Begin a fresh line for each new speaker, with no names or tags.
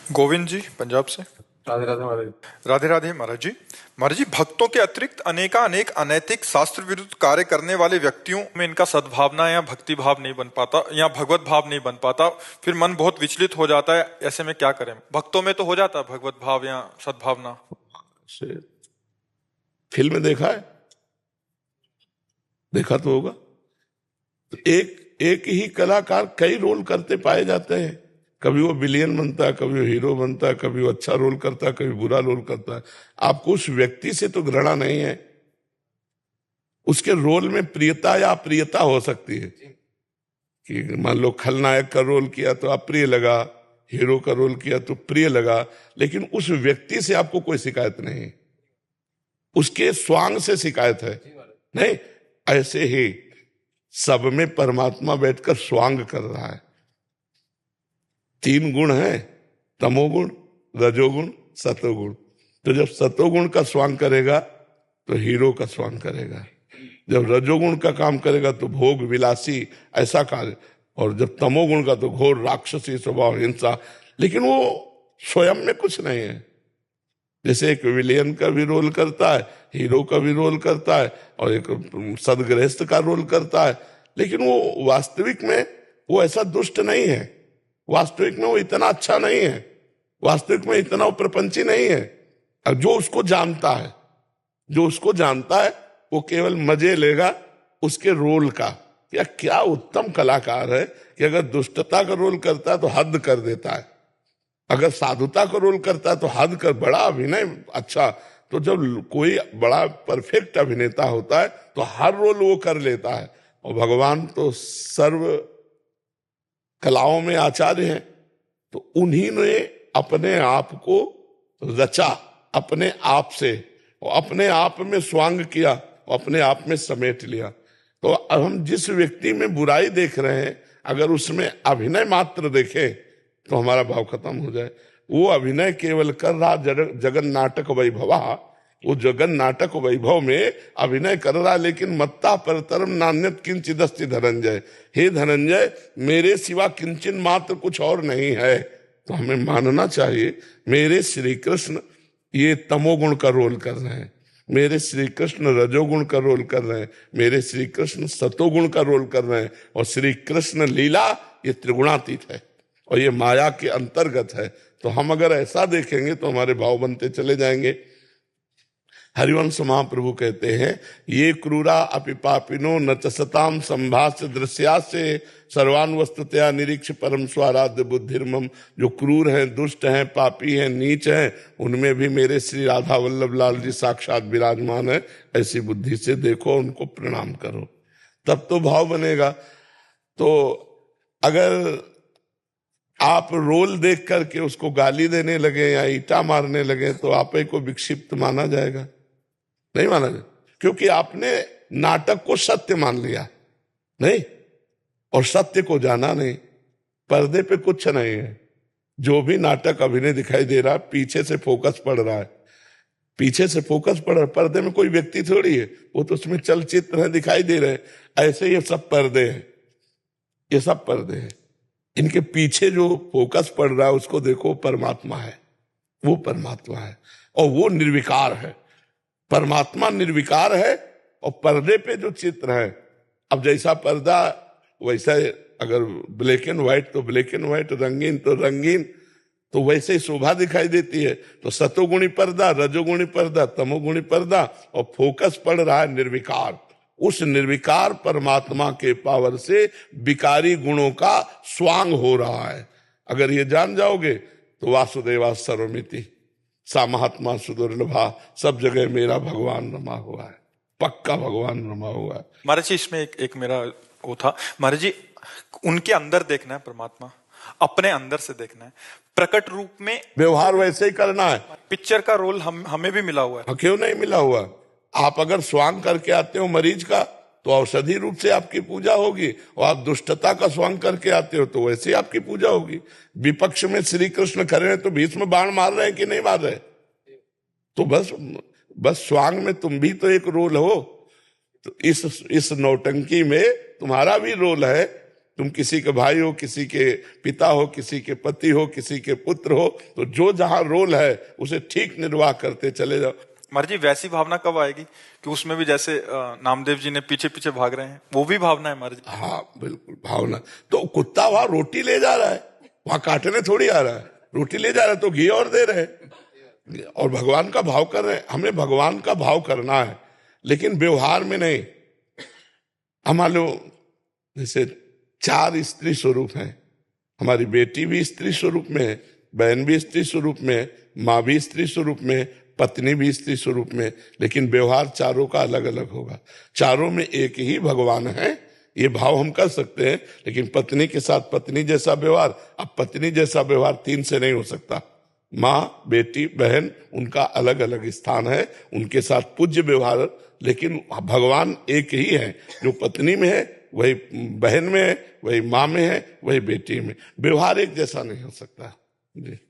गोविंद जी पंजाब से।
राधे राधे महाराज।
राधे राधे महाराज जी। महाराज जी, भक्तों के अतिरिक्त अनेकानेक अनैतिक शास्त्र विरुद्ध कार्य करने वाले व्यक्तियों में इनका सद्भावना या भक्ति भाव नहीं बन पाता या भगवत भाव नहीं बन पाता, फिर मन बहुत विचलित हो जाता है। ऐसे में क्या करें? भक्तों में तो हो जाता है भगवत भाव या सद्भावना।
से फिल्म देखा है? देखा तो होगा। तो एक एक ही कलाकार कई रोल करते पाए जाते हैं। कभी वो विलियन बनता है, कभी वो हीरो बनता है, कभी वो अच्छा रोल करता है, कभी बुरा रोल करता है। आपको उस व्यक्ति से तो घृणा नहीं है, उसके रोल में प्रियता या अप्रियता हो सकती है कि मान लो खलनायक का रोल किया तो अप्रिय लगा, हीरो का रोल किया तो प्रिय लगा, लेकिन उस व्यक्ति से आपको कोई शिकायत नहीं, उसके स्वांग से शिकायत है नहीं। ऐसे ही सब में परमात्मा बैठकर स्वांग कर रहा है। तीन गुण हैं, तमोगुण, रजोगुण, सतोगुण। तो जब सतोगुण का स्वांग करेगा तो हीरो का स्वांग करेगा, जब रजोगुण का काम करेगा तो भोग विलासी ऐसा कार्य, और जब तमोगुण का तो घोर राक्षसी स्वभाव, हिंसा। लेकिन वो स्वयं में कुछ नहीं है। जैसे एक विलियन का भी रोल करता है, हीरो का भी रोल करता है, और एक सदगृहस्थ का रोल करता है, लेकिन वो वास्तविक में वो ऐसा दुष्ट नहीं है, वास्तविक में वो इतना अच्छा नहीं है, वास्तविक में इतना वो प्रपंची नहीं है। और जो उसको जानता है, जो उसको जानता है, वो केवल मजे लेगा उसके रोल का। या क्या उत्तम कलाकार है कि अगर दुष्टता का रोल करता है तो हद कर देता है, अगर साधुता का रोल करता है तो हद कर, बड़ा अभिनय अच्छा। तो जब कोई बड़ा परफेक्ट अभिनेता होता है तो हर रोल वो कर लेता है। और भगवान तो सर्व कलाओं में आचार्य हैं, तो उन्हीं ने अपने आप को रचा अपने आप से, और अपने आप में स्वांग किया, और अपने आप में समेट लिया। तो अब हम जिस व्यक्ति में बुराई देख रहे हैं, अगर उसमें अभिनय मात्र देखें तो हमारा भाव खत्म हो जाए। वो अभिनय केवल कर रहा, जगन नाटक वैभवा, वो जगन नाटक वैभव में अभिनय कर रहा, लेकिन मत्ता परतरम नान्यत किंचिदस्ति धनंजय। हे धनंजय, मेरे सिवा किंचन मात्र कुछ और नहीं है। तो हमें मानना चाहिए मेरे श्री कृष्ण ये तमोगुण का रोल कर रहे हैं, मेरे श्री कृष्ण रजोगुण का रोल कर रहे हैं, मेरे श्री कृष्ण सतोगुण का रोल कर रहे हैं, और श्री कृष्ण लीला ये त्रिगुणातीत है और ये माया के अंतर्गत है। तो हम अगर ऐसा देखेंगे तो हमारे भाव बनते चले जाएंगे। हरिवंश महाप्रभु कहते हैं, ये क्रूरा अपि पापिनो न च सताम संभाष्य दृश्यास्य सर्वान वस्तुतया निरीक्ष परम स्वाराध्य बुद्धिर्मम। जो क्रूर हैं, दुष्ट हैं, पापी हैं, नीच हैं, उनमें भी मेरे श्री राधा वल्लभ लाल जी साक्षात विराजमान है। ऐसी बुद्धि से देखो, उनको प्रणाम करो, तब तो भाव बनेगा। तो अगर आप रोल देख करके उसको गाली देने लगे या ईटा मारने लगे तो आप ही को विक्षिप्त माना जाएगा, नहीं माना जाएगा, क्योंकि आपने नाटक को सत्य मान लिया नहीं, और सत्य को जाना नहीं। पर्दे पे कुछ नहीं है, जो भी नाटक अभिनय दिखाई दे रहा है पीछे से फोकस पड़ रहा है, पीछे से फोकस पड़ रहा है। पर्दे में कोई व्यक्ति थोड़ी है, वो तो उसमें चलचित्र है, दिखाई दे रहे हैं। ऐसे ये सब पर्दे हैं, ये सब पर्दे हैं। इनके पीछे जो फोकस पड़ रहा है उसको देखो, परमात्मा है, वो परमात्मा है, और वो निर्विकार है। परमात्मा निर्विकार है, और पर्दे पे जो चित्र है, अब जैसा पर्दा वैसा, अगर ब्लैक एंड व्हाइट तो ब्लैक एंड व्हाइट, रंगीन तो रंगीन, तो वैसे ही शोभा दिखाई देती है। तो सतोगुणी पर्दा, रजोगुणी पर्दा, तमोगुणी पर्दा, और फोकस पड़ रहा है निर्विकार। उस निर्विकार परमात्मा के पावर से विकारी गुणों का स्वांग हो रहा है। अगर ये जान जाओगे तो वासुदेवा सर्वमिति, सा महात्मा सुदुर्लभा, सब जगह मेरा भगवान रमा हुआ है, पक्का भगवान रमा हुआ है।
महाराज जी, इसमें एक मेरा वो था, महाराज जी, उनके अंदर देखना है परमात्मा, अपने अंदर से देखना है, प्रकट रूप में
व्यवहार वैसे ही करना है।
पिक्चर का रोल हमें भी मिला हुआ है।
क्यों नहीं मिला हुआ? आप अगर स्वांग करके आते हो मरीज का तो औषधि रूप से आपकी पूजा होगी, और आप दुष्टता का स्वांग करके आते हो तो वैसे ही आपकी पूजा होगी। विपक्ष में श्री कृष्ण खड़े हैं तो भीष्म बाण मार रहे हैं कि नहीं मार रहे? तो बस स्वांग में तुम भी तो एक रोल हो। तो इस नौटंकी में तुम्हारा भी रोल है तुम किसी के भाई हो, किसी के पिता हो, किसी के पति हो, किसी के पुत्र हो, तो जो जहां रोल है उसे ठीक निर्वाह करते चले जाओ।
महाराज जी वैसी भावना कब आएगी कि उसमें भी जैसे नामदेव जी ने पीछे पीछे भाग रहे हैं, वो भी भावना है महाराज जी?
हाँ बिल्कुल भावना। तो कुत्ता वहां रोटी ले जा रहा है, वहां काटने थोड़ी आ रहा है, रोटी ले जा रहा है तो घी और दे रहे हैं और भगवान का भाव कर रहे हैं। हमें भगवान का भाव करना है, लेकिन व्यवहार में नहीं। हमारे लोग जैसे 4 स्त्री स्वरूप हैं, हमारी बेटी भी स्त्री स्वरूप में है, बहन भी स्त्री स्वरूप में है, माँ भी स्त्री स्वरूप में है, पत्नी भी स्त्री स्वरूप में, लेकिन व्यवहार चारों का अलग अलग होगा। चारों में एक ही भगवान है, ये भाव हम कर सकते हैं। लेकिन पत्नी के साथ पत्नी जैसा व्यवहार, अब पत्नी जैसा व्यवहार 3 से नहीं हो सकता। माँ, बेटी, बहन, उनका अलग अलग स्थान है, उनके साथ पूज्य व्यवहार, लेकिन भगवान एक ही है। जो पत्नी में है वही बहन में है, वही माँ में है, वही बेटी में। व्यवहार एक जैसा नहीं हो सकता जी।